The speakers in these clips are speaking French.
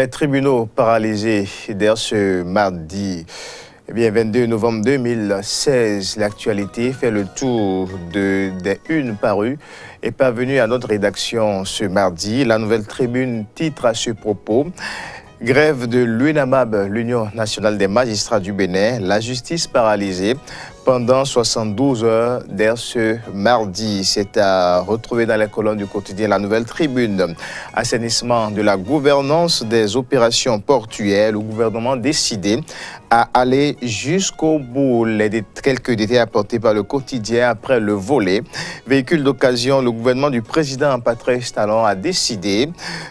Les tribunaux paralysés dès ce mardi 22 novembre 2016. L'actualité fait le tour des unes parues et parvenue à notre rédaction ce mardi. La Nouvelle Tribune titre à ce propos: grève de l'UNAMAB, l'Union nationale des magistrats du Bénin, la justice paralysée pendant 72 heures dès ce mardi. C'est à retrouver dans les colonnes du quotidien La Nouvelle Tribune. Assainissement de la gouvernance des opérations portuaires, le gouvernement décidé à aller jusqu'au bout. Quelques détails apportés par le quotidien après le volet. Véhicule d'occasion, le gouvernement du président Patrice Talon a décidé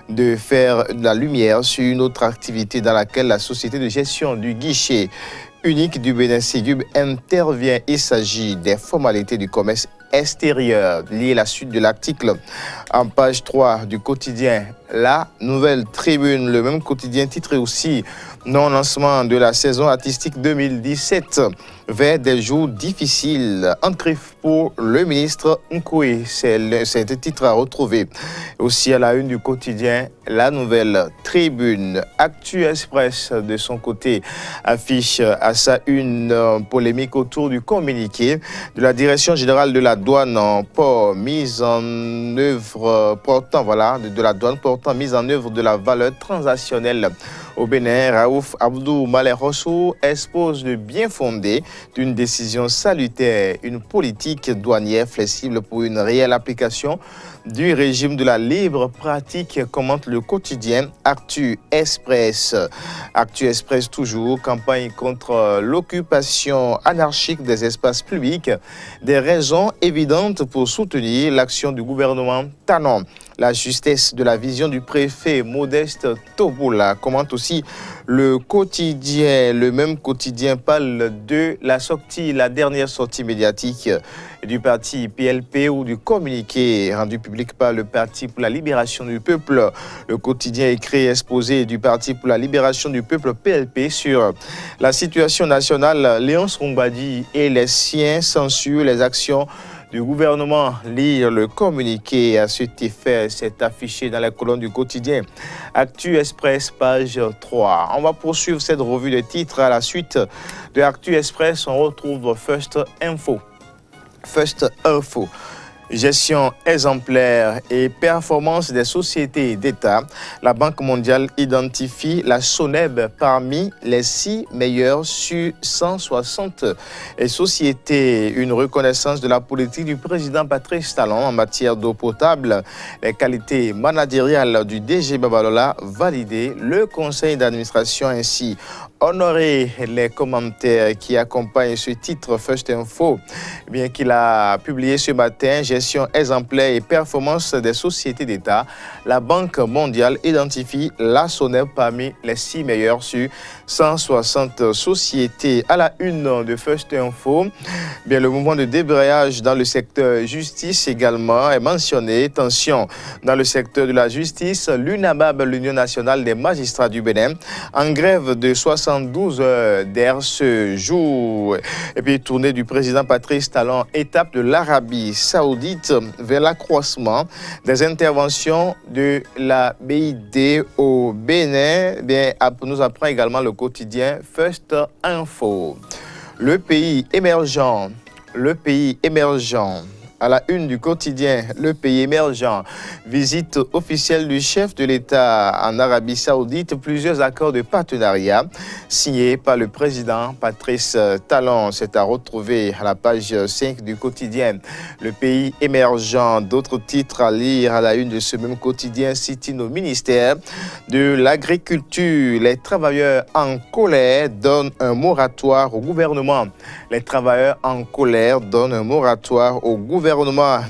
de faire de la lumière sur une autre activité dans laquelle la société de gestion du guichet unique du Bénin Ségub intervient. Il s'agit des formalités du commerce extérieur. Lié la suite de l'article en page 3 du quotidien La Nouvelle Tribune. Le même quotidien titré aussi non-lancement de la saison artistique 2017 vers des jours difficiles. En griffe pour le ministre Nkoué. C'est le titre à retrouver aussi à la une du quotidien La Nouvelle Tribune. Actu Express de son côté affiche à sa une polémique autour du communiqué de la direction générale de la douane en port mise en œuvre portant de la douane portant mise en œuvre de la valeur transactionnelle au Bénin. Raouf Abdou Malherosso expose le bien fondé d'une décision salutaire, une politique douanière flexible pour une réelle application du régime de la libre pratique, commente le quotidien Actu Express. Actu Express toujours, campagne contre l'occupation anarchique des espaces publics, des raisons évidentes pour soutenir l'action du gouvernement Talon. La justesse de la vision du préfet Modeste Tobola, commente aussi le quotidien. Le même quotidien parle de la dernière sortie médiatique du parti PLP ou du communiqué rendu public par le Parti pour la libération du peuple. Le quotidien écrit exposé du Parti pour la libération du peuple PLP sur la situation nationale. Léonce Rombadi et les siens censurent les actions du gouvernement. Lire le communiqué à cet effet, c'est affiché dans la colonne du quotidien Actu Express, page 3. On va poursuivre cette revue de titres. À la suite de Actu Express, on retrouve First Info. First Info. Gestion exemplaire et performance des sociétés d'État. La Banque mondiale identifie la SONEB parmi les 6 meilleures sur 160 sociétés. Une reconnaissance de la politique du président Patrice Talon en matière d'eau potable. Les qualités managériales du DG Babalola validées. Le conseil d'administration ainsi honoré. Les commentaires qui accompagnent ce titre First Info, bien qu'il a publié ce matin, gestion exemplaire et performance des sociétés d'État. La Banque mondiale identifie la SONEB parmi les 6 meilleures sur 160 sociétés. À la une de First Info, bien, le mouvement de débrayage dans le secteur justice également est mentionné. Tension dans le secteur de la justice. L'UNAMAB, l'Union nationale des magistrats du Bénin, en grève de 72 heures dès ce jour. Et puis, tournée du président Patrice Talon, étape de l'Arabie Saoudite vers l'accroissement des interventions de la BID au Bénin. Bien, nous apprend également le quotidien First Info. Le pays émergent. À la une du quotidien, le pays émergent. Visite officielle du chef de l'État en Arabie Saoudite. Plusieurs accords de partenariat signés par le président Patrice Talon. C'est à retrouver à la page 5 du quotidien. Le pays émergent. D'autres titres à lire à la une de ce même quotidien citent nos ministères de l'agriculture. Les travailleurs en colère donnent un moratoire au gouvernement. Les travailleurs en colère donnent un moratoire au gouvernement.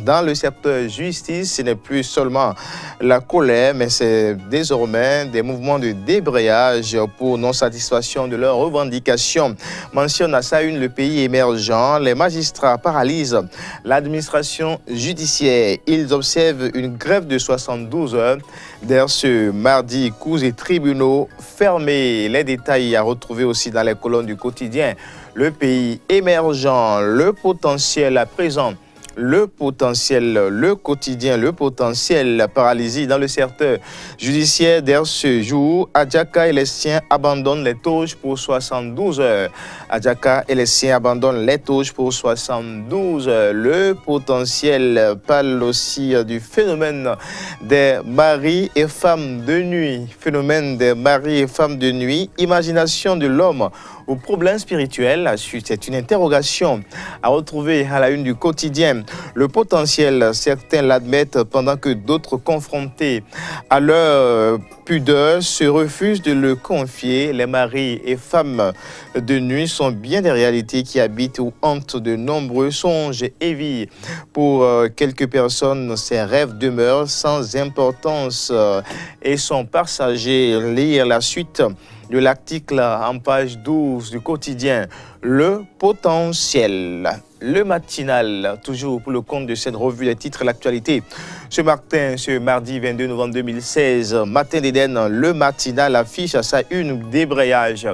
Dans le secteur justice, ce n'est plus seulement la colère, mais c'est désormais des mouvements de débrayage pour non-satisfaction de leurs revendications. Mentionne à sa une le pays émergent. Les magistrats paralysent l'administration judiciaire. Ils observent une grève de 72 heures. Dès ce mardi, cours et tribunaux fermés. Les détails à retrouver aussi dans les colonnes du quotidien. Le pays émergent, le potentiel à présent Le potentiel, le quotidien, le potentiel, paralysie dans le secteur judiciaire dès ce jour. Adjaka et les siens abandonnent les touches pour 72 heures. Adjaka et les siens abandonnent les touches pour 72 heures. Le potentiel parle aussi du phénomène des maris et femmes de nuit. Phénomène des maris et femmes de nuit. Imagination de l'homme aux problèmes spirituels. C'est une interrogation à retrouver à la une du quotidien. Le potentiel, certains l'admettent pendant que d'autres confrontés à leur pudeur se refusent de le confier. Les maris et femmes de nuit sont bien des réalités qui habitent ou hantent de nombreux songes et vies. Pour quelques personnes, ces rêves demeurent sans importance et sont passagers. Lire la suite de l'article en page 12 du quotidien. Le potentiel. Le matinal, toujours pour le compte de cette revue des titres l'actualité. Ce mardi 22 novembre 2016, Matin d'Éden, le matinal affiche à sa une débrayage.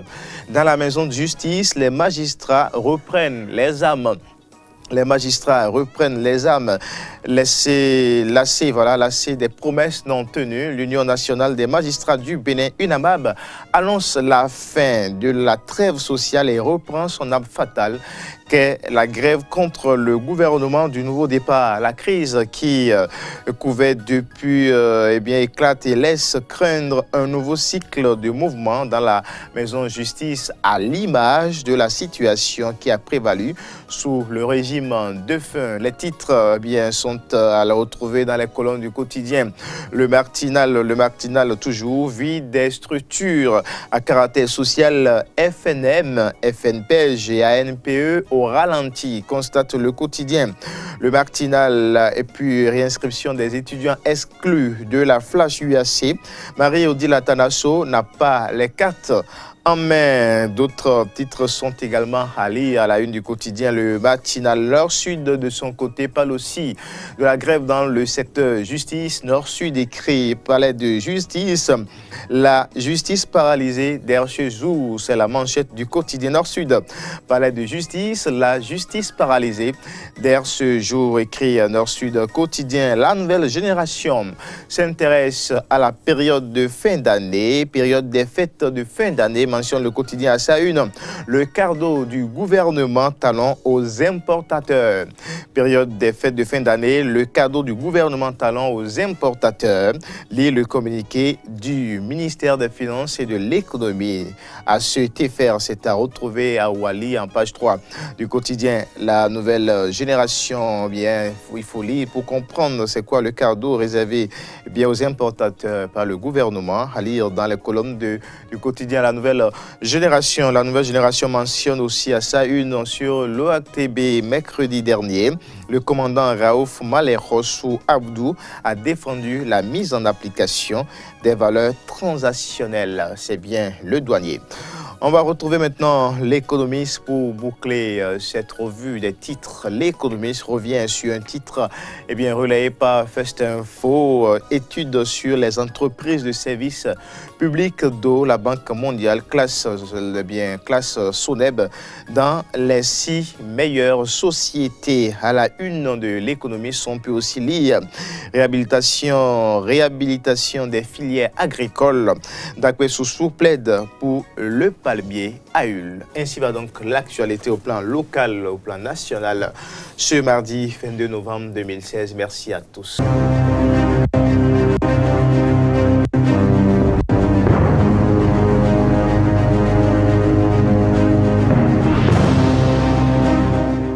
Dans la maison de justice, les magistrats reprennent les âmes. Les magistrats reprennent les âmes, lassés des promesses non tenues. L'Union nationale des magistrats du Bénin, UNAMAB, annonce la fin de la trêve sociale et reprend son âme fatale qu'est la grève contre le gouvernement du nouveau départ. La crise qui couvait depuis éclate et laisse craindre un nouveau cycle de mouvement dans la maison de justice à l'image de la situation qui a prévalu sous le régime de fin. Les titres sont à la retrouver dans les colonnes du quotidien. Le matinal toujours, vie des structures à caractère social FNM, FNPEJ et ANPE au ralenti, constate le quotidien. Le matinal et puis réinscription des étudiants exclus de la flash UAC. Marie-Odile Atanasso n'a pas les cartes en main. D'autres titres sont également à lire à la une du quotidien. Le matinal Nord-Sud, de son côté, parle aussi de la grève dans le secteur justice. Nord-Sud écrit palais de justice. La justice paralysée d'Herchezou, c'est la manchette du quotidien Nord-Sud. Palais de justice, la justice paralysée d'Herchezou, écrit Nord-Sud quotidien. La nouvelle génération s'intéresse à la période de fin d'année, période des fêtes de fin d'année. Mentionne le quotidien à sa une. Le cadeau du gouvernement talon aux importateurs. Période des fêtes de fin d'année, le cadeau du gouvernement talon aux importateurs. Lit le communiqué du ministère des Finances et de l'Économie. À cet effet, c'est à retrouver à Wali en page 3 du quotidien. La nouvelle génération, il faut lire pour comprendre c'est quoi le cadeau réservé aux importateurs par le gouvernement. À lire dans les colonnes du quotidien. La nouvelle génération mentionne aussi à sa une sur l'OATB mercredi dernier. Le commandant Raouf Malerossou Abdou a défendu la mise en application des valeurs transactionnelles. C'est bien le douanier. On va retrouver maintenant l'économiste pour boucler cette revue des titres. L'économiste revient sur un titre relayé par First Info, étude sur les entreprises de services publics d'eau. La Banque mondiale classe SONEB dans les 6 meilleures sociétés. À la une de l'économiste, on peut aussi lire réhabilitation des filières agricoles. Dakwe Soussou plaide pour le palmier à Hull. Ainsi va donc l'actualité au plan local, au plan national, ce mardi 22 novembre 2016. Merci à tous.